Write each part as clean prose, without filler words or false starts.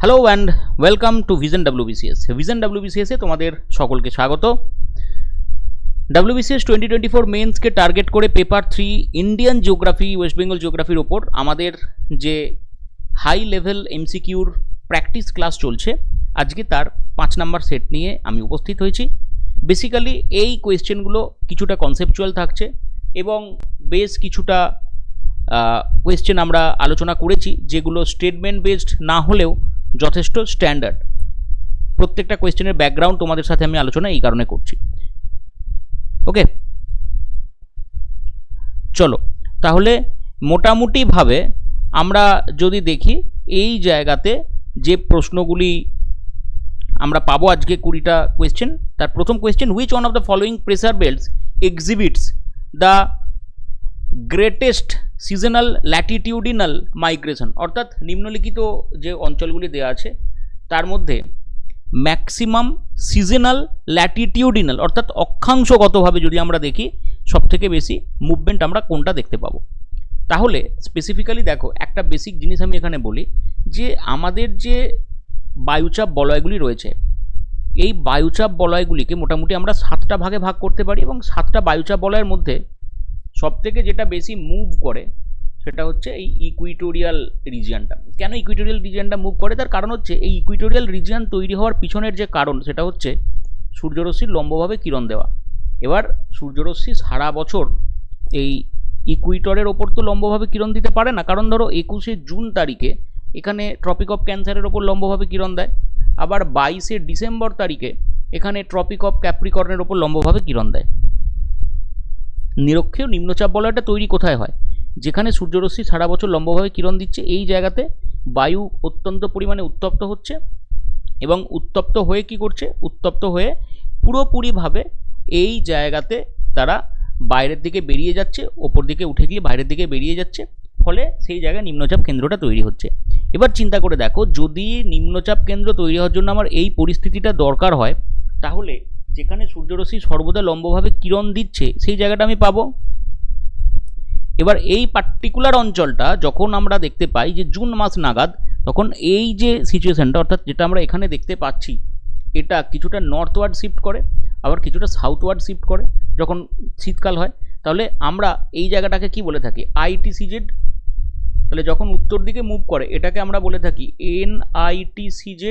Hello and welcome to vision WBCS। Vision WBCS-এ তোমাদের সকলকে স্বাগত। WBCS 2024 মেন্সকে টার্গেট করে paper 3 Indian geography, West Bengal জিওগ্রাফির ওপর আমাদের যে হাই লেভেল MCQর প্র্যাকটিস ক্লাস চলছে, আজকে তার 5 নাম্বার সেট নিয়ে আমি উপস্থিত হয়েছি। বেসিক্যালি এই কোয়েশ্চেনগুলো কিছুটা কনসেপচুয়াল থাকছে এবং বেশ কিছুটা কোয়েশ্চেন আমরা আলোচনা করেছি যেগুলো স্টেটমেন্ট বেসড না হলেও যথেষ্ট স্ট্যান্ডার্ড। প্রত্যেকটা কোয়েশ্চেনের ব্যাকগ্রাউন্ড তোমাদের সাথে আমি আলোচনা এই কারণে করছি। ওকে, চলো তাহলে মোটামুটিভাবে আমরা যদি দেখি এই জায়গাতে যে প্রশ্নগুলি আমরা পাবো আজকে 20টা কোয়েশ্চেন। তার প্রথম question, which one of the following pressure belts exhibits the greatest seasonal ল্যাটিটিউডিনাল migration, অর্থাৎ নিম্নলিখিত যে অঞ্চলগুলি দেওয়া আছে তার মধ্যে ম্যাক্সিমাম সিজনাল ল্যাটিটিউডিনাল অর্থাৎ অক্ষাংশগতভাবে যদি আমরা দেখি সবথেকে বেশি মুভমেন্ট আমরা কোনটা দেখতে পাবো। তাহলে স্পেসিফিক্যালি দেখো, একটা বেসিক জিনিস আমি এখানে বলি যে আমাদের যে বায়ুচাপ বলয়গুলি রয়েছে, এই বায়ুচাপ বলয়গুলিকে মোটামুটি আমরা 7টা ভাগে ভাগ করতে পারি এবং 7টা বায়ুচাপ বলয়ের মধ্যে সবথেকে যেটা বেশি মুভ করে সেটা হচ্ছে এই ইকুইটোরিয়াল রিজিয়নটা। কেন ইকুইটোরিয়াল রিজিয়নটা মুভ করে? তার কারণ হচ্ছে এই ইকুইটোরিয়াল রিজিয়ন তৈরি হওয়ার পিছনের যে কারণ সেটা হচ্ছে সূর্যরশ্মির লম্বভাবে কিরণ দেওয়া। এবার সূর্যরশ্মি সারা বছর এই ইকুইটরের ওপর তো লম্বভাবে কিরণ দিতে পারে না, কারণ ধরো 21শে জুন তারিখে এখানে ট্রপিক অফ ক্যান্সারের ওপর লম্বভাবে কিরণ দেয়, আবার 22শে ডিসেম্বর তারিখে এখানে ট্রপিক অফ ক্যাপ্রিকর্নের ওপর লম্বভাবে কিরণ দেয়। নিরক্ষীয় নিম্নচাপ বলয়টা তৈরি কোথায় হয়? যেখানে সূর্যরশ্মি সারা বছর লম্বভাবে কিরণ দিচ্ছে, এই জায়গাতে বায়ু অত্যন্ত পরিমাণে উত্তপ্ত হচ্ছে এবং উত্তপ্ত হয়ে কি করছে? উত্তপ্ত হয়ে পুরোপুরিভাবে এই জায়গাতে তারা বাইরের দিকে বেরিয়ে যাচ্ছে, ওপর দিকে উঠে গিয়ে বাইরের দিকে বেরিয়ে যাচ্ছে, ফলে সেই জায়গায় নিম্নচাপ কেন্দ্রটা তৈরি হচ্ছে। এবার চিন্তা করে দেখো, যদি নিম্নচাপ কেন্দ্র তৈরি হওয়ার জন্য আমার এই পরিস্থিতিটা দরকার হয়, তাহলে যেখানে সূর্যরশ্মি সর্বদা লম্বভাবে কিরণ দিচ্ছে সেই জায়গাটা আমি পাবো। এবার এই পার্টিকুলার অঞ্চলটা যখন আমরা দেখতে পাই যে জুন মাস নাগাদ, তখন এই যে সিচুয়েশনটা অর্থাৎ যেটা আমরা এখানে দেখতে পাচ্ছি, এটা কিছুটা নর্থওয়ার্ড শিফট করে, আবার কিছুটা সাউথওয়ার্ড শিফট করে যখন শীতকাল হয়। তাহলে আমরা এই জায়গাটাকে কি বলে থাকি? ITCZ। তাহলে যখন উত্তর দিকে মুভ করে এটাকে আমরা বলে থাকি NITCZ,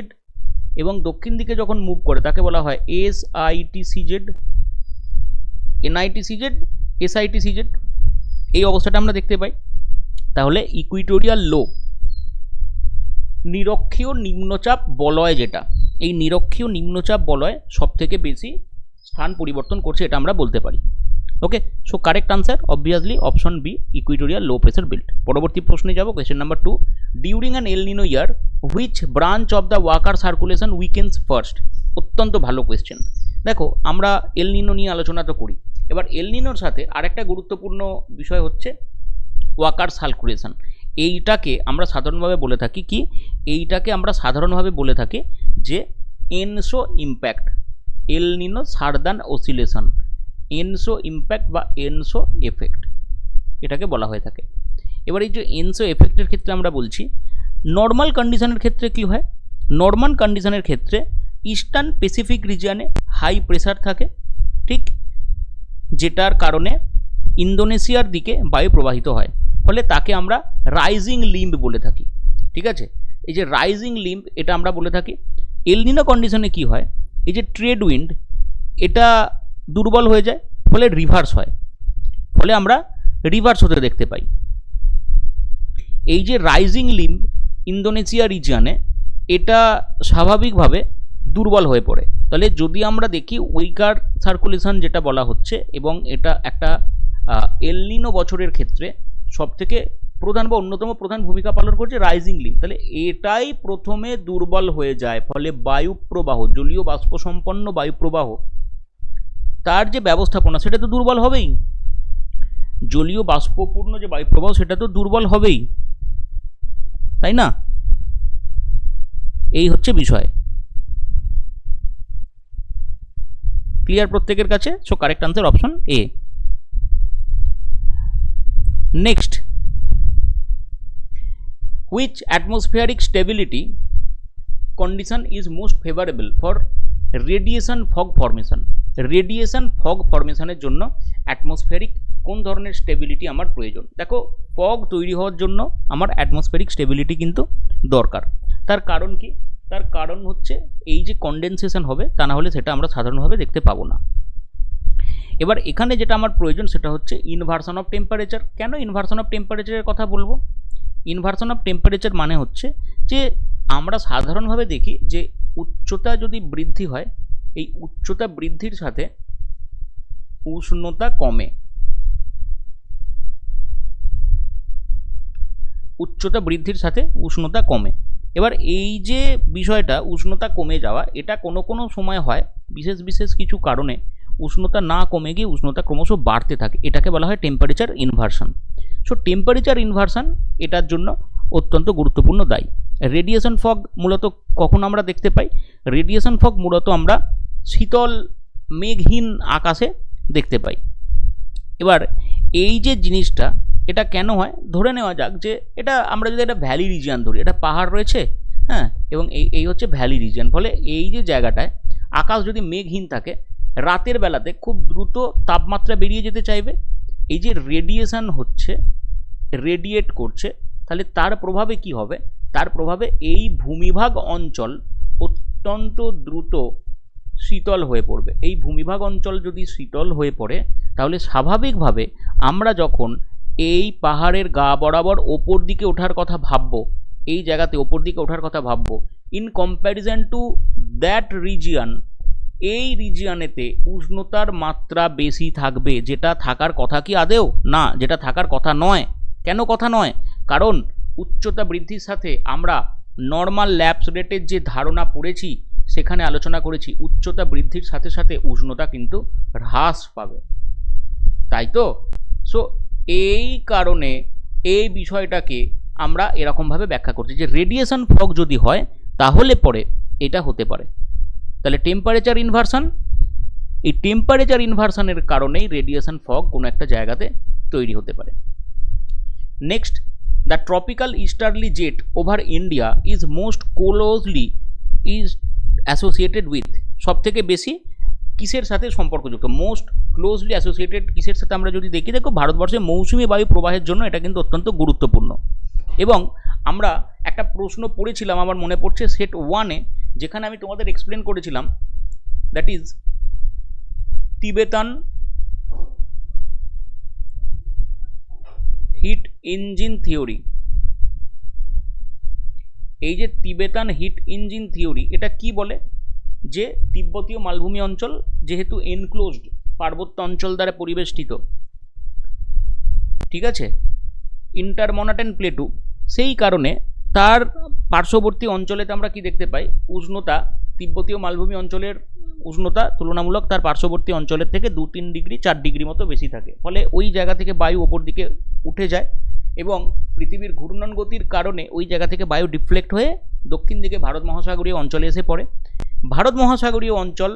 এবং দক্ষিণ দিকে যখন মুভ করে তাকে বলা হয় SITCZ, NITCZ, SITCZ। এই অবস্থাটা আমরা দেখতে পাই। তাহলে ইকুইটোরিয়াল লো, নিরক্ষীয় নিম্নচাপ বলয় যেটা, এই নিরক্ষীয় নিম্নচাপ বলয় সব থেকে বেশি স্থান পরিবর্তন করছে, এটা আমরা বলতে পারি। Okay, so correct answer obviously option B, equatorial low pressure belt. পরবর্তী প্রশ্নে যাব, question number 2, during an El Nino year which branch of the Walker circulation weakens first. অত্যন্ত ভালো কোয়েশ্চেন। দেখো, আমরা এল নিনো নিয়ে আলোচনা তো করি, এবার এল নিনোর সাথে আরেকটা গুরুত্বপূর্ণ বিষয় হচ্ছে ওয়াকার সার্কুলেশন। এইটাকে আমরা সাধারণভাবে বলে থাকি কি? এইটাকে আমরা সাধারণভাবে বলে থাকি যে এনসো ইম্প্যাক্ট, এল নিনো সার্দান অসিলেশন, এনসো ইম্প্যাক্ট বা এনসো এফেক্ট, এটাকে বলা হয়ে থাকে। এবার এই যে এনসো এফেক্টের ক্ষেত্রে আমরা বলছি, নর্মাল কন্ডিশনের ক্ষেত্রে কি হয়? নর্মাল কন্ডিশনের ক্ষেত্রে ইস্টার্ন প্যাসিফিক রিজিয়নে হাই প্রেসার থাকে, ঠিক, যেটার কারণে ইন্দোনেশিয়ার দিকে বায়ু প্রবাহিত হয়, ফলে তাকে আমরা রাইজিং লিম্ব বলে থাকি। ঠিক আছে, এই যে রাইজিং লিম্ব এটা আমরা বলে থাকি। এল নিনো কন্ডিশনে কি হয়? এই যে ট্রেড উইন্ড এটা দুর্বল হয়ে যায়, ফলে রিভার্স হয়, ফলে আমরা রিভার্স হতে দেখতে পাই। এই যে রাইজিং লিম্ব ইন্দোনেশিয়া রিজিয়নে এটা স্বাভাবিকভাবে দুর্বল হয়ে পড়ে। তাহলে যদি আমরা দেখি উইকার সার্কুলেশন যেটা বলা হচ্ছে, এবং এটা একটা এল নিনো বছরের ক্ষেত্রে সবথেকে প্রধান বা অন্যতম প্রধান ভূমিকা পালন করছে রাইজিং লিম্ব, তাহলে এটাই প্রথমে দুর্বল হয়ে যায়, ফলে বায়ু প্রবাহ, জলীয় বাষ্পসম্পন্ন বায়ু প্রবাহ, তার যে ব্যবস্থাপনা সেটা তো দুর্বল হবেই। জলীয় বাষ্পপূর্ণ যে বায়ু প্রবাহ সেটা তো দুর্বল হবেই, তাই না? এই হচ্ছে বিষয়। ক্লিয়ার প্রত্যেকের কাছে? So correct answer option A. Next, which atmospheric stability condition is most favorable for radiation fog formation? Radiation fog ফরমেশনের জন্য অ্যাটমসফেরিক কোন ধরনের স্টেবিলিটি আমার প্রয়োজন? দেখো, ফগ তৈরি হওয়ার জন্য আমার অ্যাটমসফেরিক স্টেবিলিটি কিন্তু দরকার। তার কারণ কি? তার কারণ হচ্ছে এই যে কনডেনসেশন হবে, তা না হলে সেটা আমরা সাধারণভাবে দেখতে পাবো না। এবার এখানে যেটা আমার প্রয়োজন সেটা হচ্ছে ইনভার্সন অফ টেম্পারেচার। কেন ইনভার্সন অফ টেম্পারেচারের কথা বলবো? ইনভার্সন অফ টেম্পারেচার মানে হচ্ছে যে আমরা সাধারণভাবে দেখি যে উচ্চতা যদি বৃদ্ধি হয়, এই উচ্চতা বৃদ্ধির সাথে উষ্ণতা কমে। উচ্চতা বৃদ্ধির সাথে উষ্ণতা কমে। এবার এই যে বিষয়টা উষ্ণতা কমে যাওয়া, এটা কোনো কোনো সময় হয় বিশেষ বিশেষ কিছু কারণে উষ্ণতা না কমে গিয়ে উষ্ণতা ক্রমশ বাড়তে থাকে, এটাকে বলা হয় temperature inversion. So temperature inversion এটার জন্য অত্যন্ত গুরুত্বপূর্ণ দায়ী। রেডিয়েশন ফগ মূলত কখন আমরা দেখতে পাই? রেডিয়েশন ফগ মূলত আমরা শীতল মেঘহীন আকাশে দেখতে পাই। এবার এই যে জিনিসটা, এটা কেন হয়? ধরে নেওয়া যাক যে এটা আমরা যদি একটা ভ্যালি রিজিয়ান ধরি, এটা পাহাড় রয়েছে, হ্যাঁ, এবং এই হচ্ছে ভ্যালি রিজিয়ান। ফলে এই যে জায়গাটায় আকাশ যদি মেঘহীন থাকে, রাতের বেলাতে খুব দ্রুত তাপমাত্রা বেরিয়ে যেতে চাইবে। এই যে রেডিয়েশন হচ্ছে, রেডিয়েট করছে, তাহলে তার প্রভাবে কি হবে? তার প্রভাবে এই ভূমিভাগ অঞ্চল অত্যন্ত দ্রুত শীতল হয়ে পড়বে। এই ভূমিভাগ অঞ্চল যদি শীতল হয়ে পড়ে, তাহলে স্বাভাবিকভাবে আমরা যখন এই পাহাড়ের গা বরাবর ওপর দিকে ওঠার কথা ভাববো, এই জায়গাতে ওপর দিকে ওঠার কথা ভাববো, in comparison to that region, এই রিজিয়ানেতে উষ্ণতার মাত্রা বেশি থাকবে। যেটা থাকার কথা কি আদেও? না, যেটা থাকার কথা নয়। কেন কথা নয়? কারণ উচ্চতা বৃদ্ধির সাথে আমরা নর্মাল ল্যাপস রেটের যে ধারণা পড়েছি, সেখানে আলোচনা করেছি উচ্চতা বৃদ্ধির সাথে সাথে উষ্ণতা কিন্তু হ্রাস পাবে, তাই তো? সো এই কারণে এই বিষয়টাকে আমরা এরকমভাবে ব্যাখ্যা করছি যে রেডিয়েশন ফগ যদি হয় তাহলে পরে এটা হতে পারে। তাহলে টেম্পারেচার ইনভার্সন, এই টেম্পারেচার ইনভার্সনের কারণেই রেডিয়েশন ফগ কোনো একটা জায়গাতে তৈরি হতে পারে। Next, the tropical easterly jet over India is most closely associated with, সব থেকে বেশি কিসের সাথে সম্পর্কযুক্ত? মোস্ট ক্লোজলি অ্যাসোসিয়েটেড কিসের সাথে আমরা যদি দেখি, দেখো ভারতবর্ষে মৌসুমি বায়ু প্রবাহের জন্য এটা কিন্তু অত্যন্ত গুরুত্বপূর্ণ। এবং আমরা একটা প্রশ্ন পড়েছিলাম, আমার মনে পড়ছে সেট 1-এ, যেখানে আমি তোমাদের এক্সপ্লেন করেছিলাম, that is তিবেতান hit engine theory. এই যে তিবেতান হিট ইঞ্জিন থিওরি, এটা কি বলে? যে তিব্বতীয় মালভূমি অঞ্চল যেহেতু এনক্লোজড পার্বত্য অঞ্চল দ্বারা পরিবেষ্টিত, ঠিক আছে, ইন্টারমনাটেন প্লেটু, সেই কারণে তার পার্শ্ববর্তী অঞ্চলেতে আমরা কি দেখতে পাই? উষ্ণতা তিব্বতীয় মালভূমি অঞ্চলের উষ্ণতা তুলনামূলক তার পার্শ্ববর্তী অঞ্চলের থেকে 2-3 ডিগ্রি 4 ডিগ্রি মতো বেশি থাকে। ফলে ওই জায়গা থেকে বায়ু ওপর দিকে উঠে যায় এবং পৃথিবীর ঘূর্ণন গতির কারণে ওই জায়গা থেকে বায়ু ডিফ্লেক্ট হয়ে দক্ষিণ দিকে ভারত মহাসাগরীয় অঞ্চলে এসে পড়ে। ভারত মহাসাগরীয় অঞ্চল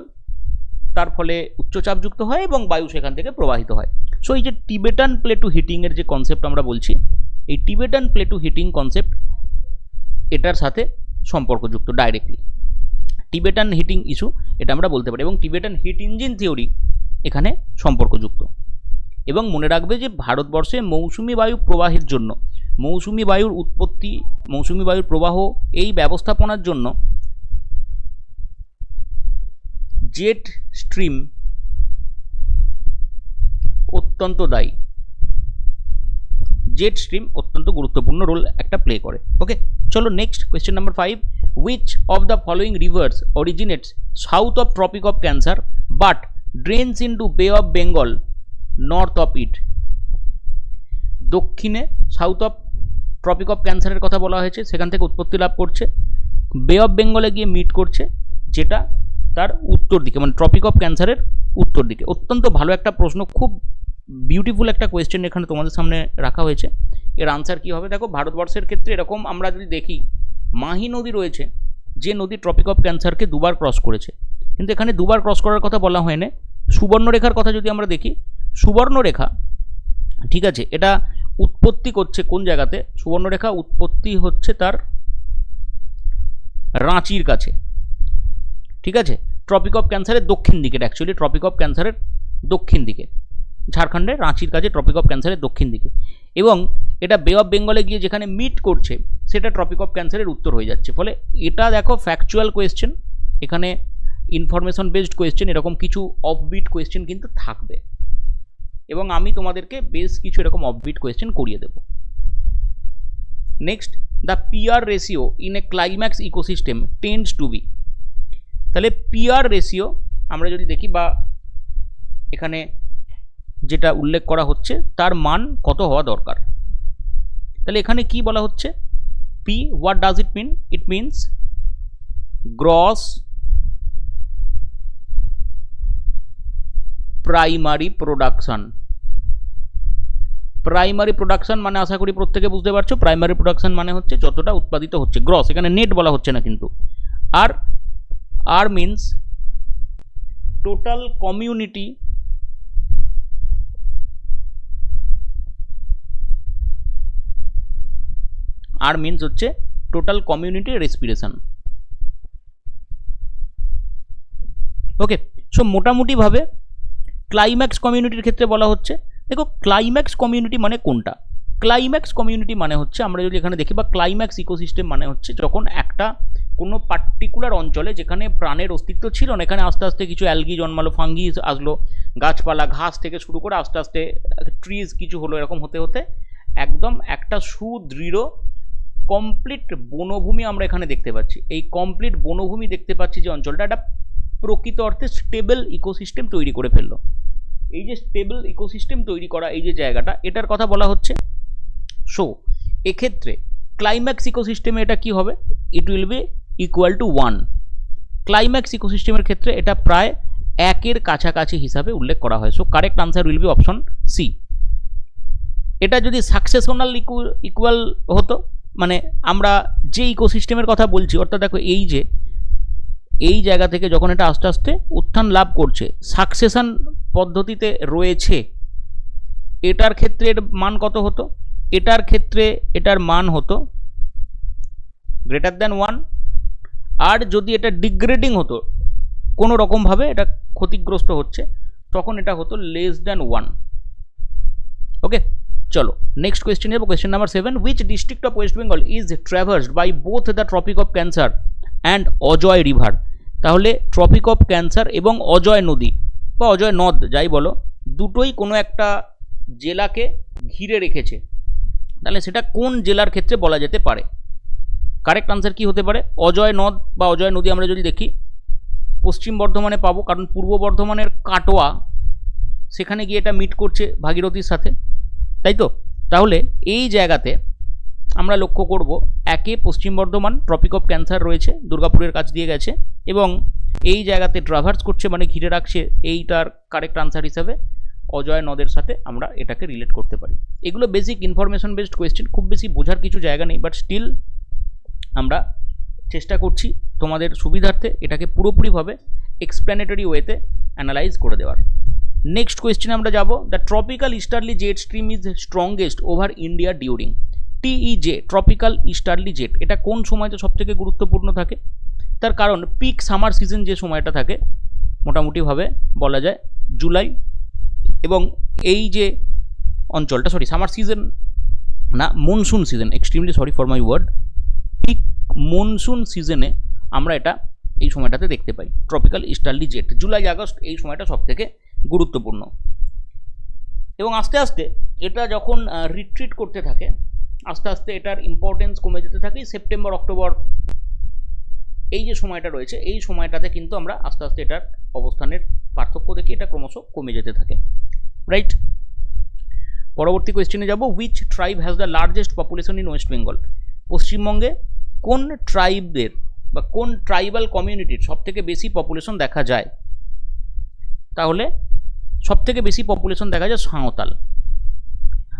তার ফলে উচ্চচাপযুক্ত হয় এবং বায়ু সেখান থেকে প্রবাহিত হয়। সো এই যে টিবেটান প্লেটু হিটিংয়ের যে কনসেপ্ট আমরা বলছি, এই টিবেটান প্লেটু হিটিং কনসেপ্ট এটার সাথে সম্পর্কযুক্ত ডাইরেক্টলি। টিবেটান হিটিং ইস্যু এটা আমরা বলতে পারি, এবং টিবেটান হিট ইঞ্জিন থিওরি এখানে সম্পর্কযুক্ত। এবং মনে রাখবে যে ভারতবর্ষে মৌসুমি বায়ু প্রবাহের জন্য, মৌসুমি বায়ুর উৎপত্তি, মৌসুমি বায়ুর প্রবাহ, এই ব্যবস্থাপনার জন্য জেট স্ট্রিম অত্যন্ত দায়ী। জেট স্ট্রিম অত্যন্ত গুরুত্বপূর্ণ রোল একটা প্লে করে। ওকে, চলো next question number 5, which of the following rivers originates south of Tropic of Cancer but drains into Bay of Bengal north of it? দক্ষিণে সাউথ অফ ট্রপিক অফ ক্যান্সারের কথা বলা হয়েছে, সেখান থেকে উৎপত্তি লাভ করছে, বে অফ বেঙ্গলে গিয়ে মিট করছে, যেটা তার উত্তর দিকে, মানে ট্রপিক অফ ক্যান্সারের উত্তর দিকে। অত্যন্ত ভালো একটা প্রশ্ন, খুব বিউটিফুল একটা কোয়েশ্চেন এখানে তোমাদের সামনে রাখা হয়েছে। এর আনসার কী হবে? দেখো, ভারতবর্ষের ক্ষেত্রে এরকম আমরা যদি দেখি, মাহি নদী রয়েছে, যে নদী ট্রপিক অফ ক্যান্সারকে 2বার ক্রস করেছে, কিন্তু এখানে 2বার ক্রস করার কথা বলা হয়নি। সুবর্ণরেখার কথা যদি আমরা দেখি, সুবর্ণরেখা, ঠিক আছে, এটা উৎপত্তি করছে কোন জায়গাতে? সুবর্ণরেখা উৎপত্তি হচ্ছে তার রাঁচির কাছে, ঠিক আছে, ট্রপিক অফ ক্যান্সারের দক্ষিণ দিকে, অ্যাকচুয়ালি ট্রপিক অফ ক্যান্সারের দক্ষিণ দিকে, ঝাড়খণ্ডের রাঁচির কাছে ট্রপিক অফ ক্যান্সারের দক্ষিণ দিকে, এবং এটা বে অফ বেঙ্গলে গিয়ে যেখানে মিট করছে সেটা ট্রপিক অফ ক্যান্সারের উত্তর হয়ে যাচ্ছে। ফলে এটা দেখো ফ্যাকচুয়াল কোয়েশ্চেন, এখানে ইনফরমেশন বেসড কোয়েশ্চেন, এরকম কিছু অফবিট কোয়েশ্চেন কিন্তু থাকবে, এবং আমি তোমাদেরকে বেশ কিছু এরকম অফবিট কোয়েশ্চেন করিয়ে দেব। Next, the PR ratio in a climax ecosystem tends to be. তাহলে পিআর রেশিও আমরা যদি দেখি, বা এখানে যেটা উল্লেখ করা হচ্ছে তার মান কত হওয়া দরকার। তাহলে এখানে কি বলা হচ্ছে, P, what does it mean? It means gross primary production. Primary production মানে আশা করি প্রত্যেকে বুঝতে পারছো, প্রাইমারি প্রোডাকশন মানে হচ্ছে যতটা উৎপাদিত হচ্ছে, গ্রস, এখানে নেট বলা হচ্ছে না কিন্তু। আর আর মিনস টোটাল কমিউনিটি আর মিনস হচ্ছে টোটাল কমিউনিটি রেসপিরেশন। ওকে, সো মোটামুটিভাবে ক্লাইম্যাক্স কমিউনিটির ক্ষেত্রে বলা হচ্ছে, দেখো ক্লাইম্যাক্স কমিউনিটি মানে কোনটা? ক্লাইম্যাক্স কমিউনিটি মানে হচ্ছে, আমরা যদি এখানে দেখি, বা ক্লাইম্যাক্স ইকোসিস্টেম মানে হচ্ছে যখন একটা কোনো পার্টিকুলার অঞ্চলে যেখানে প্রাণের অস্তিত্ব ছিল না, এখানে আস্তে আস্তে কিছু অ্যালগি জন্মালো, ফাঙ্গি আসলো, গাছপালা, ঘাস থেকে শুরু করে আস্তে আস্তে ট্রিজ কিছু হলো, এরকম হতে হতে একদম একটা সুদৃঢ় কমপ্লিট বনভূমি আমরা এখানে দেখতে পাচ্ছি। এই কমপ্লিট বনভূমি দেখতে পাচ্ছি যে অঞ্চলটা, একটা প্রকৃত অর্থে স্টেবল ইকোসিস্টেম তৈরি করে ফেললো। এই যে স্টেবল ইকোসিস্টেম তৈরি করা এই যে জায়গাটা, এটার কথা বলা হচ্ছে। সো এক্ষেত্রে ক্লাইম্যাক্স ইকোসিস্টেমে এটা কি হবে? It will be equal to 1। Climax ইকোসিস্টেমের ক্ষেত্রে এটা প্রায় 1-এর কাছাকাছি হিসাবে উল্লেখ করা হয়। So correct answer will be option C. এটা যদি সাকসেশনাল ইকুয়াল হতো, মানে আমরা যে ইকোসিস্টেমের কথা বলছি, অর্থাৎ দেখো এই যে এই জায়গা থেকে যখন এটা আস্তে আস্তে উত্থান লাভ করছে, সাকসেশন পদ্ধতিতে রয়েছে, এটার ক্ষেত্রে এর মান কত হতো? এটার ক্ষেত্রে এটার মান হতো গ্রেটার দ্যান 1। আর যদি এটা ডিগ্রেডিং হতো, কোনো রকমভাবে এটা ক্ষতিগ্রস্ত হচ্ছে, তখন এটা হতো লেস দ্যান 1। ওকে, চলো নেক্সট কোয়েশ্চেন যাবো। Question number 7, which district of West Bengal is traversed by both the Tropic of Cancer and Ajay river? তাহলে ট্রপিক অফ ক্যান্সার এবং অজয় নদী বা অজয় নদ যাই বলো, দুটোই কোনো একটা জেলাকে ঘিরে রেখেছে। তাহলে সেটা কোন জেলার ক্ষেত্রে বলা যেতে পারে? কারেক্ট আনসার কি হতে পারে? অজয় নদ বা অজয় নদী আমরা যদি দেখি, পশ্চিম বর্ধমানে পাবো, কারণ পূর্ব বর্ধমানের কাটোয়া, সেখানে গিয়ে এটা মিট করছে ভাগীরথীর সাথে, তাই তো? তাহলে এই জায়গাতে আমরা লক্ষ্য করব, একে পশ্চিম বর্ধমান ট্রপিক অফ ক্যান্সার রয়েছে, দুর্গাপুরের কাছ দিয়ে গেছে, এবং এই জায়গাতে ট্রাভার্স করছে মানে ঘিরে রাখছে, এইটার কারেক্ট আনসার হিসাবে অজয় নদের সাথে আমরা এটাকে রিলেট করতে পারি। এগুলো বেসিক ইনফরমেশন বেসড কোয়েশ্চেন, খুব বেশি বোঝার কিছু জায়গা নেই, বাট স্টিল আমরা চেষ্টা করছি তোমাদের সুবিধার্থে এটাকে পুরোপুরিভাবে এক্সপ্লেনেটরি ওয়েতে অ্যানালাইজ করে দেওয়ার। নেক্সট কোয়েশ্চেনে আমরা যাব, the tropical easterly jet stream is strongest over India during. TEJ, tropical easterly jet, এটা কোন সময়টা সবথেকে গুরুত্বপূর্ণ থাকে? তার কারণ পিক সামার সিজন যে সময়টা থাকে, মোটামুটিভাবে বলা যায় জুলাই, এবং এই যে অঞ্চলটা, সরি সামার সিজন না, monsoon season, extremely sorry for my word, peak monsoon সিজনে আমরা এটা এই সময়টাতে দেখতে পাই। Tropical easterly jet July August এই সময়টা সবথেকে গুরুত্বপূর্ণ, এবং আস্তে আস্তে এটা যখন রিট্রিট করতে থাকে, আস্তে আস্তে এটার ইম্পর্টেন্স কমে যেতে থাকে। সেপ্টেম্বর অক্টোবর এই যে সময়টা রয়েছে, এই সময়টাতে কিন্তু আমরা আস্তে আস্তে এটার অবস্থানের পার্থক্য দেখি, এটা ক্রমশ কমে যেতে থাকে, রাইট? পরবর্তী কোয়েশ্চেনে যাব, which tribe has the largest population in West Bengal? পশ্চিমবঙ্গে কোন ট্রাইবের বা কোন ট্রাইবাল কমিউনিটির সবথেকে বেশি পপুলেশন দেখা যায়? তাহলে সবথেকে বেশি পপুলেশন দেখা যায় সাঁওতাল।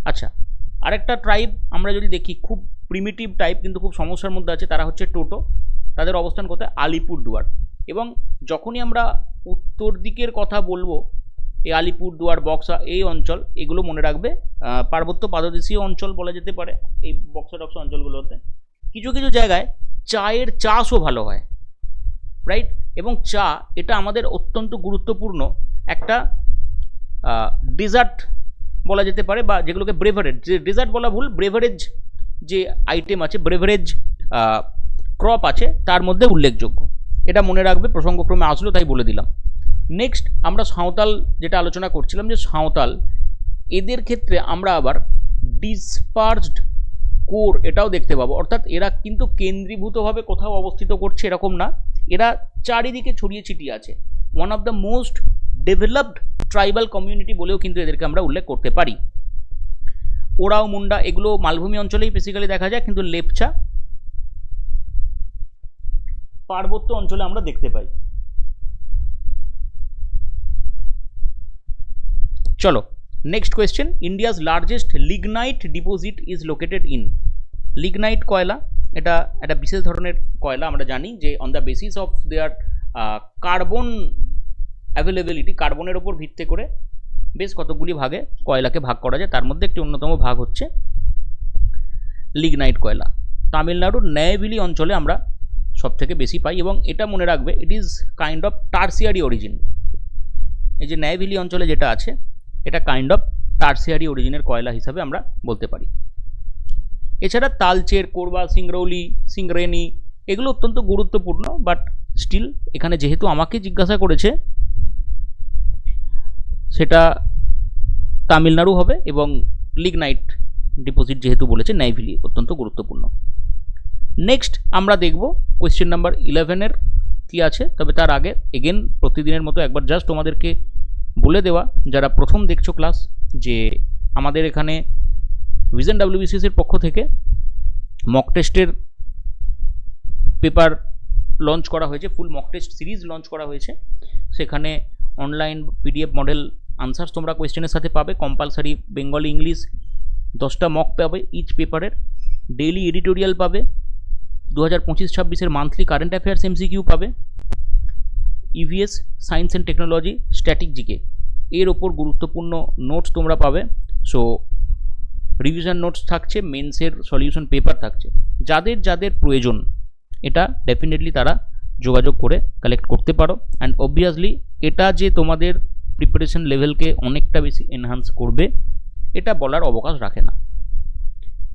আচ্ছা, আরেকটা ট্রাইব আমরা যদি দেখি, খুব প্রিমিটিভ টাইপ কিন্তু খুব সমস্যার মধ্যে আছে, তারা হচ্ছে টোটো। তাদের অবস্থান কোথায়? আলিপুরদুয়ার। এবং যখনই আমরা উত্তর দিকের কথা বলবো, এই আলিপুরদুয়ার, বক্সা, এই অঞ্চল, এগুলো মনে রাখবে পার্বত্য পাদদেশীয় অঞ্চল বলা যেতে পারে। এই বক্সা টক্সা অঞ্চলগুলোতে কিছু কিছু জায়গায় চায়ের চাষও ভালো হয়, রাইট? এবং চা এটা আমাদের অত্যন্ত গুরুত্বপূর্ণ একটা ডেজার্ট বলা যেতে পারে, বা যেগুলোকে ব্রেভারেজ, যে ডেজার্ট বলা ভুল, ব্রেভারেজ যে আইটেম আছে, ব্রেভারেজ ক্রপ আছে, তার মধ্যে উল্লেখযোগ্য। এটা মনে রাখবে, প্রসঙ্গক্রমে আসলো তাই বলে দিলাম। নেক্সট আমরা সাঁওতাল যেটা আলোচনা করছিলাম, যে সাঁওতাল এদের ক্ষেত্রে আমরা আবার ডিসপার্সড কোর এটাও দেখতে পাবো, অর্থাৎ এরা কিন্তু কেন্দ্রীভূতভাবে কোথাও অবস্থিত করছে এরকম না, এরা চারিদিকে ছড়িয়ে ছিটিয়ে আছে। One of the most developed tribal community বলেও কিন্তু এদেরকে আমরা উল্লেখ করতে পারি। ওরাও, মুন্ডা এগুলো মালভূমি অঞ্চলেই বেসিক্যালি দেখা যায়, কিন্তু লেপচা পার্বত্য অঞ্চলে আমরা দেখতে পাই। চলো next question, India's largest lignite deposit is located in. Lignite কয়লা এটা একটা বিশেষ ধরনের কয়লা, আমরা জানি যে on the basis of their carbon availability, কার্বনের ওপর ভিত্তি করে বেশ কতগুলি ভাগে কয়লাকে ভাগ করা যায়, তার মধ্যে একটি অন্যতম ভাগ হচ্ছে লিগনাইট কয়লা। তামিলনাড়ুর ন্যায়ভিলি অঞ্চলে আমরা সব থেকে বেশি পাই, এবং এটা মনে রাখবে it is kind of tertiary origin. এই যে ন্যায়ভিলি অঞ্চলে যেটা আছে এটা কাইন্ড অফ টার্সিয়ারি অরিজিনের কয়লা হিসাবে আমরা বলতে পারি। এছাড়া তালচের, কোরবা, সিংরৌলি, সিংরেনি এগুলো অত্যন্ত গুরুত্বপূর্ণ, বাট স্টিল এখানে যেহেতু আমাকে জিজ্ঞাসা করেছে সেটা তামিলনাড়ু হবে, এবং লিগনাইট ডিপোজিট যেহেতু বলেছে ন্যায়ভিলি অত্যন্ত গুরুত্বপূর্ণ। নেক্সট আমরা দেখব কোয়েশ্চেন নাম্বার 11-এর কী আছে, তবে তার আগে এগেন প্রতিদিনের মতো একবার জাস্ট তোমাদেরকে বলে দেওয়া, যারা প্রথম দেখছো ক্লাস, যে আমাদের এখানে ভিশন WBCS-এর পক্ষ থেকে মক টেস্টের পেপার লঞ্চ করা হয়েছে, full mock test series launch করা হয়েছে। সেখানে অনলাইন PDF মডেল আনসার্স তোমরা কোয়েশ্চেনের সাথে পাবে, কম্পালসারি বেঙ্গলি, ইংলিশ 10টা মক পাবে ইচ পেপারের, ডেইলি এডিটোরিয়াল পাবে, 2025-26-এর মান্থলি কারেন্ট অ্যাফেয়ার্স MCQ পাবে, EVS science and technology, static GK এর ওপর গুরুত্বপূর্ণ নোটস তোমরা পাবে। সো রিভিশন নোটস থাকছে, মেন্সের সলিউশন পেপার থাকছে। যাদের যাদের প্রয়োজন এটা ডেফিনেটলি তারা যোগাযোগ করে কালেক্ট করতে পারো। অ্যান্ড অবভিয়াসলি এটা যে তোমাদের প্রিপারেশন লেভেলকে অনেকটা বেশি এনহান্স করবে এটা বলার অবকাশ রাখে না।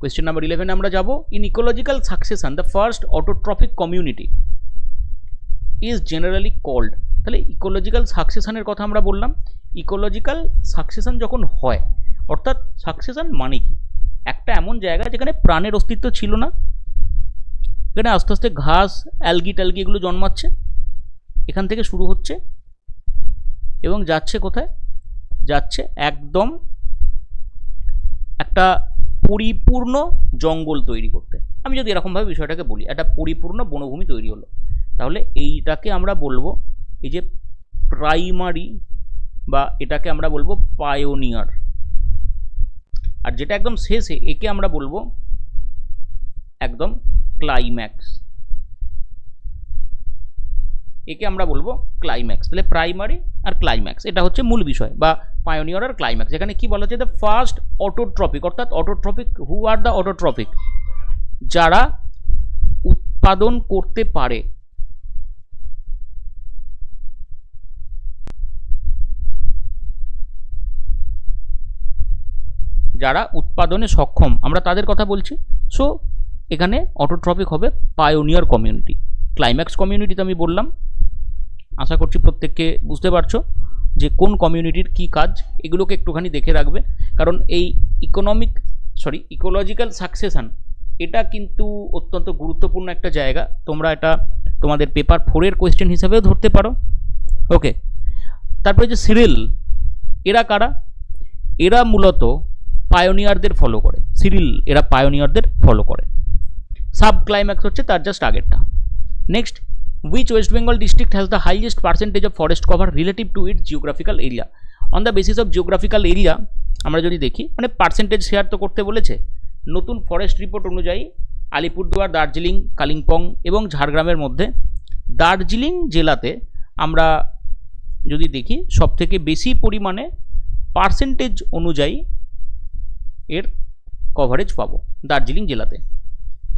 কোয়েশ্চেন নাম্বার 11 আমরা যাব। In ecological succession the first autotrophic community is generally called. তাহলে ইকোলজিক্যাল সাকসেশনের কথা আমরা বললাম। ইকোলজিক্যাল সাকসেশন যখন হয়, অর্থাৎ সাকসেশন মানে কি, একটা এমন জায়গা যেখানে প্রাণের অস্তিত্ব ছিল না, এখানে আস্তে আস্তে ঘাস, অ্যালগি ট্যালগি এগুলো জন্মাচ্ছে, এখান থেকে শুরু হচ্ছে এবং যাচ্ছে কোথায়, যাচ্ছে একদম একটা পরিপূর্ণ জঙ্গল তৈরি করতে। আমি যদি এরকমভাবে বিষয়টাকে বলি, একটা পরিপূর্ণ বনভূমি তৈরি হলো, তাহলে এইটাকে আমরা বলবো এই যে প্রাইমারি, বা এটাকে আমরা বলবো পায়োনিয়ার। আর যেটা একদম শেষে একে আমরা বলবো একদম ক্লাইম্যাক্স, একে আমরা বলবো ক্লাইম্যাক্স। তাহলে প্রাইমারি আর ক্লাইম্যাক্স এটা হচ্ছে মূল বিষয়, বা পায়োনিয়ার আর ক্লাইম্যাক্স। এখানে কি বলা হচ্ছে, দ্য ফার্স্ট অটোট্রপিক, অর্থাৎ autotrophic, who are the autotrophic, যারা উৎপাদন করতে পারে, যারা উৎপাদনে সক্ষম, আমরা তাদের কথা বলছি। সো এখানে অটোট্রপিক হবে পায়োনিয়ার কমিউনিটি। ক্লাইম্যাক্স কমিউনিটি তো আমি বললাম, আশা করছি প্রত্যেককে বুঝতে পারছো যে কোন কমিউনিটির কি কাজ, এগুলোকে একটুখানি দেখে রাখবে। কারণ এই ইকোলজিক্যাল সাকসেশন এটা কিন্তু অত্যন্ত গুরুত্বপূর্ণ একটা জায়গা। তোমরা এটা তোমাদের পেপার 4-এর কোয়েশ্চেন হিসেবেও ধরতে পারো। ওকে, তারপরে যে সিরিল, এরা কারা? এরা মূলত পায়োনিয়ারদের ফলো করে। সিরিল এরা পায়োনিয়ারদের ফলো করে। সাব ক্লাইম্যাক্স হচ্ছে তার জাস্ট আগেরটা। Next, which West Bengal district has the highest percentage of forest cover relative to its geographical area? On the basis of geographical area আমরা যদি দেখি, মানে পার্সেন্টেজ শেয়ার তো করতে বলেছে। নতুন ফরেস্ট রিপোর্ট অনুযায়ী আলিপুরদুয়ার, দার্জিলিং, কালিম্পং এবং ঝাড়গ্রামের মধ্যে দার্জিলিং জেলাতে আমরা যদি দেখি সবথেকে বেশি পরিমাণে পার্সেন্টেজ অনুযায়ী এর কভারেজ পাবো দার্জিলিং জেলাতে।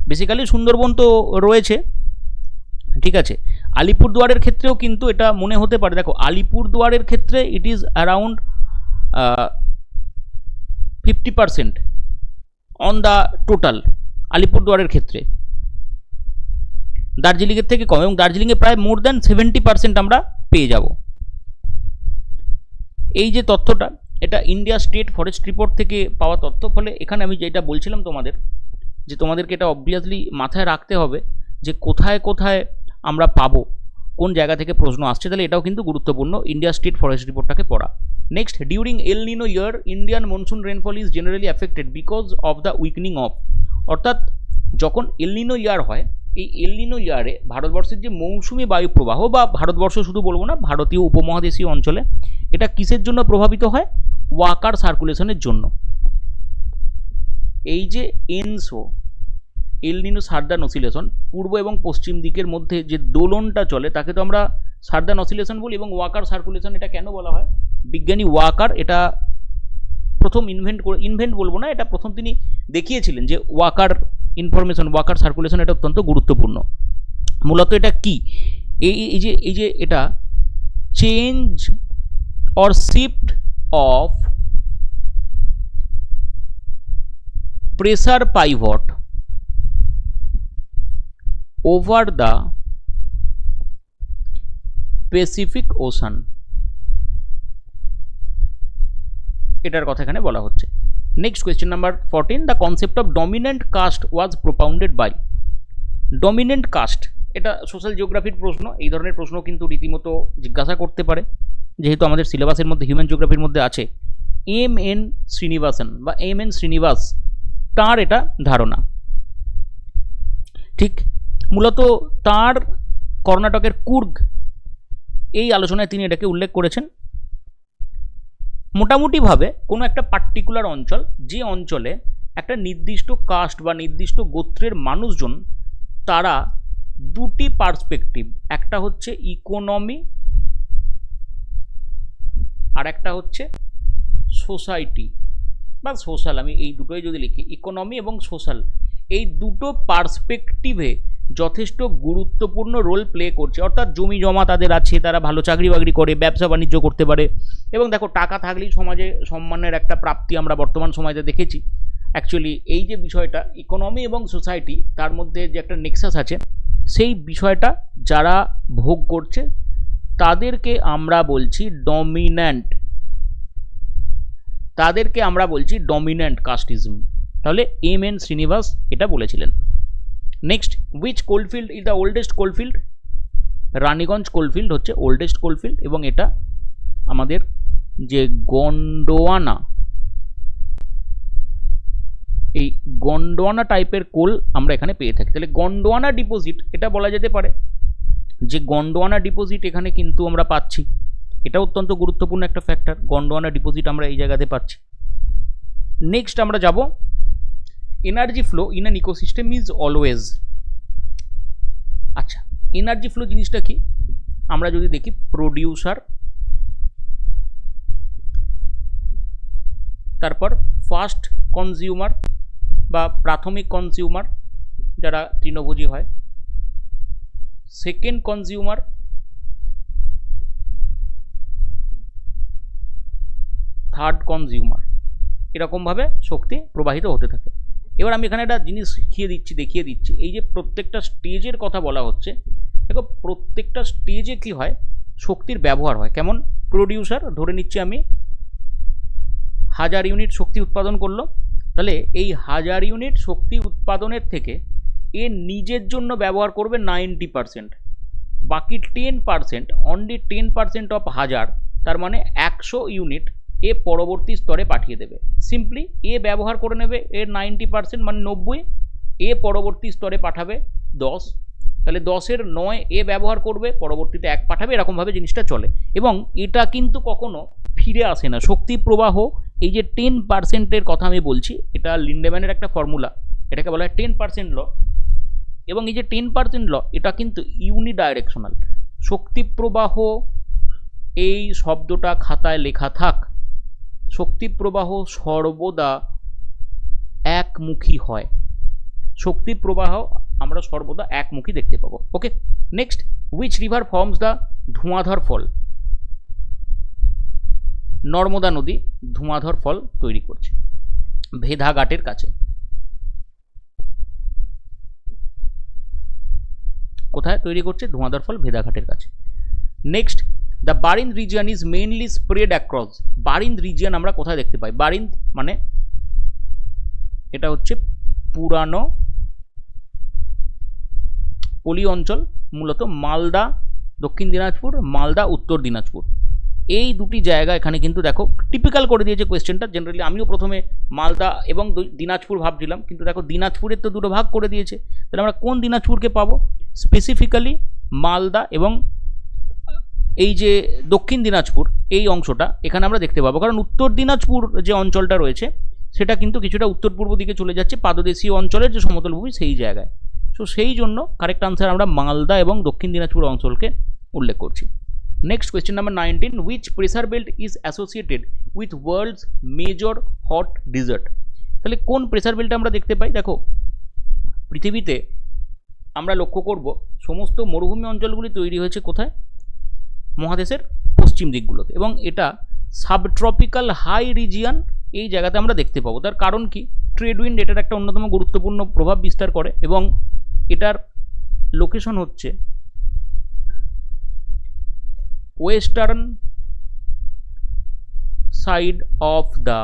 বেসিক্যালি সুন্দরবন তো রয়েছে, ঠিক আছে। আলিপুরদুয়ারের ক্ষেত্রেও কিন্তু এটা মনে হতে পারে, দেখো আলিপুরদুয়ারের ক্ষেত্রে it is around 50% on the total আলিপুরদুয়ারের ক্ষেত্রে, দার্জিলিংয়ের থেকে কম, এবং দার্জিলিংয়ে প্রায় মোর দ্যান 70% আমরা পেয়ে যাব। এই যে তথ্যটা, এটা ইন্ডিয়া স্টেট ফরেস্ট রিপোর্ট থেকে পাওয়া তথ্য। ফলে এখানে আমি যেটা বলছিলাম তোমাদের, যে তোমাদেরকে এটা অবভিয়াসলি মাথায় রাখতে হবে যে কোথায় কোথায় আমরা পাবো, কোন জায়গা থেকে প্রশ্ন আসছে, তাহলে এটাও কিন্তু গুরুত্বপূর্ণ ইন্ডিয়া স্টেট ফরেস্ট রিপোর্টটাকে পড়া। Next, during El Nino year Indian monsoon rainfall is generally affected because of the weakening of, অর্থাৎ যখন এল নিনো ইয়ার হয়, এই এল নিনো ইয়ারে ভারতবর্ষের যে মৌসুমি বায়ু প্রবাহ, বা ভারতবর্ষ শুধু বলবো না, ভারতীয় উপমহাদেশীয় অঞ্চলে এটা কিসের জন্য প্রভাবিত হয়? ওয়াকার সার্কুলেশনের জন্য। এই যে এনসো, এল নিনো সার্দান অসিলেশন, পূর্ব এবং পশ্চিম দিকের মধ্যে যে দোলনটা চলে তাকে তো আমরা সার্দান অসিলেশন বলি, এবং ওয়াকার সার্কুলেশন এটা কেন বলা হয়? বিজ্ঞানী ওয়াকার এটা প্রথম ইনভেন্ট বলবো না, এটা প্রথম তিনি দেখিয়েছিলেন যে ওয়াকার ইনফরমেশন, ওয়াকার সার্কুলেশন এটা অত্যন্ত গুরুত্বপূর্ণ। মূলত এটা কি? এই যে এটা change or shift of pressure pivot over the Pacific Ocean, এটার কথা এখানে বলা হচ্ছে। Next question number 14, the concept of dominant caste was propounded by. Dominant caste এটা সোশ্যাল জিওগ্রাফির প্রশ্ন, এই ধরনের প্রশ্ন কিন্তু রীতিমতো জিজ্ঞাসা করতে পারে, যেহেতু আমাদের সিলেবাসের মধ্যে হিউম্যান জিওগ্রাফির মধ্যে আছে। এম.এন. শ্রীনিবাসন বা এম.এন. শ্রীনিবাস, তার এটা ধারণা, ঠিক। মূলত তার কর্ণাটকের কুর্গ এই আলোচনায় তিনি এটাকে উল্লেখ করেছেন। মোটামুটিভাবে কোনো একটা পার্টিকুলার অঞ্চল, যে অঞ্চলে একটা নির্দিষ্ট কাস্ট বা নির্দিষ্ট গোত্রের মানুষজন, তারা দুটি পার্সপেক্টিভ, একটা হচ্ছে ইকোনমি আর একটা হচ্ছে সোসাইটি বা সোশ্যাল, আমি এই দুটোই যদি লিখি, ইকোনমি এবং সোশ্যাল, এই দুটো পার্সপেক্টিভে যথেষ্ট গুরুত্বপূর্ণ রোল প্লে করছে। অর্থাৎ জমি জমা তাদের আছে, তারা ভালো চাকরি বাকরি করে, ব্যবসা বাণিজ্য করতে পারে, এবং দেখো টাকা থাকলেই সমাজে সম্মানের একটা প্রাপ্তি আমরা বর্তমান সমাজে দেখেছি। অ্যাকচুয়ালি এই যে বিষয়টা ইকোনমি এবং সোসাইটি, তার মধ্যে যে একটা নেক্সাস আছে, সেই বিষয়টা যারা ভোগ করছে তাদেরকে আমরা বলছি ডমিন্যান্ট, তাদেরকে আমরা বলছি ডমিন্যান্ট কাস্টিজম। তাহলে এম.এন. শ্রীনিবাস এটা বলেছিলেন। Next, which coalfield is the oldest coalfield? Raniganj coalfield হচ্ছে ওল্ডেস্ট কোলফিল্ড, এবং এটা আমাদের যে গন্ডোয়ানা, এই গন্ডোয়ানা টাইপের কোল আমরা এখানে পেয়ে থাকি। তাহলে গন্ডোয়ানা ডিপোজিট এটা বলা যেতে পারে, যে গন্ডোয়ানা ডিপোজিট এখানে কিন্তু আমরা পাচ্ছি, এটা অত্যন্ত গুরুত্বপূর্ণ একটা ফ্যাক্টর, গন্ডোয়ানা ডিপোজিট আমরা এই জায়গাতে পাচ্ছি। নেক্সট আমরা যাব, energy flow in an ecosystem is always. আচ্ছা, এনার্জি ফ্লো জিনিসটা কি? আমরা যদি দেখি, প্রডিউসার, তারপর ফার্স্ট কনজিউমার বা প্রাথমিক কনজিউমার যারা তৃণভোজী হয়, সেকেন্ড কনজিউমার, থার্ড কনজিউমার, এরকমভাবে শক্তি প্রবাহিত হতে থাকে। এবার আমি এখানে একটা জিনিস দেখিয়ে দিচ্ছি, এই যে প্রত্যেকটা স্টেজের কথা বলা হচ্ছে, দেখো প্রত্যেকটা স্টেজে কি হয়, শক্তির ব্যবহার হয়। কেমন? প্রডিউসার ধরে নিচ্ছি আমি 1000 ইউনিট শক্তি উৎপাদন করলো, তাহলে এই 1000 ইউনিট শক্তি উৎপাদনের থেকে এ নিজের জন্য ব্যবহার করবে 90%, বাকি 10%, অনলি 10% অফ 1000, তার মানে 100 ইউনিট এ পরবর্তী স্তরে পাঠিয়ে দেবে। সিম্পলি এ ব্যবহার করে নেবে এর 90%, মানে 90, এ পরবর্তী স্তরে পাঠাবে 10, তাহলে 10-এর 9 এ ব্যবহার করবে, পরবর্তীতে 1 পাঠাবে, এরকমভাবে জিনিসটা চলে। এবং এটা কিন্তু কখনো ফিরে আসে না, শক্তি প্রবাহ। এই যে 10%-এর কথা আমি বলছি, এটা লিন্ডেম্যানের একটা ফর্মুলা, এটাকে বলা হয় 10% ল। এবং এই যে 10% ল, এটা কিন্তু ইউনিডাইরেকশনাল। শক্তি প্রবাহ, এই শব্দটা খাতায় লেখা থাক, শক্তি প্রবাহ সর্বদা একমুখী হয়, শক্তি প্রবাহ আমরা সর্বদা একমুখী দেখতে পাবো। Okay, next, which river forms the Dhuandhar fall? Narmada নদী ধোঁয়াধর ফল তৈরি করছে ভেদাঘাটের কাছে। কোথায় তৈরি করছে? ধোঁয়াধর ফল ভেদাঘাটের কাছে। Next, the Barind region is mainly spread across. Barind region আমরা কোথায় দেখতে পাই? বারিন্দ মানে এটা হচ্ছে পুরানো পলি অঞ্চল, মূলত মালদা দক্ষিণ দিনাজপুর, মালদা উত্তর দিনাজপুর, এই দুটি জায়গা এখানে কিন্তু দেখো টিপিক্যাল করে দিয়েছে কোয়েশ্চেনটা। জেনারেলি আমিও প্রথমে মালদা এবং দিনাজপুর ভাবছিলাম, কিন্তু দেখো দিনাজপুরের তো দুটো ভাগ করে দিয়েছে, তাহলে আমরা কোন দিনাজপুরকে পাবো? স্পেসিফিক্যালি মালদা এবং এই যে দক্ষিণ দিনাজপুর এই অংশটা এখানে আমরা দেখতে পাবো, কারণ উত্তর দিনাজপুর যে অঞ্চলটা রয়েছে সেটা কিন্তু কিছুটা উত্তর পূর্ব দিকে চলে যাচ্ছে, পাদদেশীয় অঞ্চলের যে সমতল ভূমি সেই জায়গায়। সো সেই জন্য কারেক্ট আনসার আমরা মালদা এবং দক্ষিণ দিনাজপুর অঞ্চলকে উল্লেখ করছি। Next question number 19, which pressure belt is associated with world's major hot desert? তাহলে কোন প্রেসার বেল্ট আমরা দেখতে পাই? দেখো পৃথিবীতে আমরা লক্ষ্য করব সমস্ত মরুভূমি অঞ্চলগুলি তৈরি হয়েছে কোথায়? মহাদেশের পশ্চিম দিকগুলোতে, এবং এটা সাবট্রপিক্যাল হাই রিজিয়ন এই জায়গাতে আমরা দেখতে পাবো। তার কারণ কি? ট্রেড উইন্ড এটার একটা অন্যতম গুরুত্বপূর্ণ প্রভাব বিস্তার করে, এবং এটার লোকেশন হচ্ছে western side of the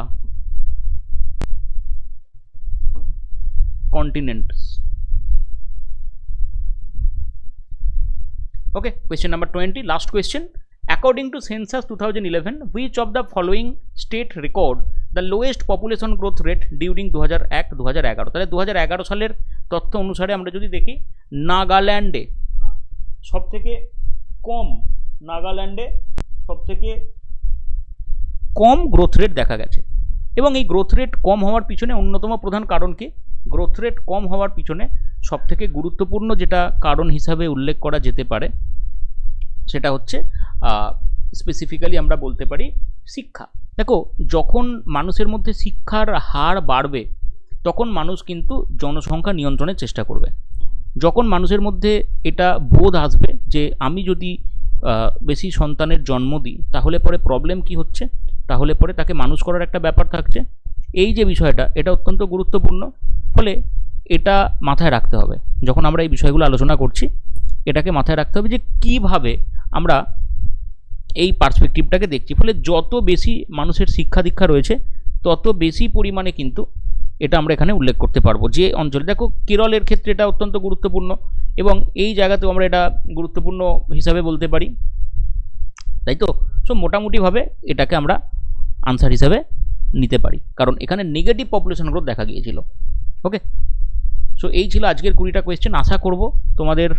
continents. Okay, question number 20, last question. According to census 2011, which of the following state record the lowest population growth rate during 2001-2011? তাহলে 2011 সালের তথ্য অনুসারে আমরা যদি দেখি, নাগাল্যান্ডে সবথেকে কম গ্রোথ রেট দেখা গেছে। এবং এই গ্রোথ রেট কম হওয়ার পিছনে অন্যতম প্রধান কারণ কি? গ্রোথ রেট কম হওয়ার পিছনে সবথেকে গুরুত্বপূর্ণ যেটা কারণ হিসাবে উল্লেখ করা যেতে পারে সেটা হচ্ছে স্পেসিফিক্যালি আমরা বলতে পারি শিক্ষা। দেখো যখন মানুষের মধ্যে শিক্ষার হার বাড়বে তখন মানুষ কিন্তু জনসংখ্যা নিয়ন্ত্রণের চেষ্টা করবে। যখন মানুষের মধ্যে এটা বোধ আসবে যে আমি যদি বেশি সন্তানের জন্ম দিই তাহলে পরে প্রবলেম কি হচ্ছে, তাহলে পরে তাকে মানুষ করার একটা ব্যাপার থাকছে, এই যে বিষয়টা এটা অত্যন্ত গুরুত্বপূর্ণ। ফলে এটা মাথায় রাখতে হবে যখন আমরা এই বিষয়গুলো আলোচনা করছি, এটাকে মাথায় রাখতে হবে যে কিভাবে আমরা এই পার্সপেক্টিভটাকে দেখছি। ফলে যত বেশি মানুষের শিক্ষা দীক্ষা রয়েছে তত বেশি পরিমাণে কিন্তু এটা আমরা এখানে উল্লেখ করতে পারবো। যে অঞ্চলে দেখো কেরলের ক্ষেত্রে এটা অত্যন্ত গুরুত্বপূর্ণ, এবং এই জায়গাতেও আমরা এটা গুরুত্বপূর্ণ হিসাবে বলতে পারি, তাই তো? সো মোটামুটিভাবে এটাকে আমরা আনসার হিসাবে নিতে পারি, কারণ এখানে নেগেটিভ পপুলেশন গ্রোথ দেখা গিয়েছিল। ওকে, সো এই ছিল আজকের 20টা কোয়েশ্চেন। আশা করব তোমাদের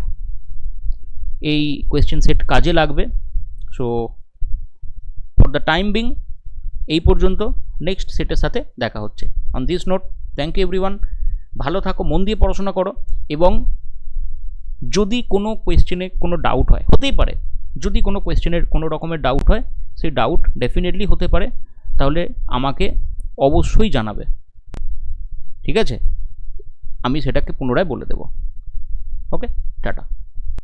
এই কোয়েশ্চেন সেট কাজে লাগবে। So for the time being এই পর্যন্ত, নেক্সট সেটের সাথে দেখা হচ্ছে। On this note, thank you everyone. ভালো থাকো, মন দিয়ে পড়াশোনা করো, এবং যদি কোনো কোয়েশ্চেনে কোনো ডাউট হয়, হতেই পারে যদি কোনো কোয়েশ্চেনের কোনো রকমের ডাউট হয়, সেই ডাউট ডেফিনেটলি হতে পারে, তাহলে আমাকে অবশ্যই জানাবে, ঠিক আছে? আমি সেটাকে পুনরায় বলে দেব। ওকে, টাটা।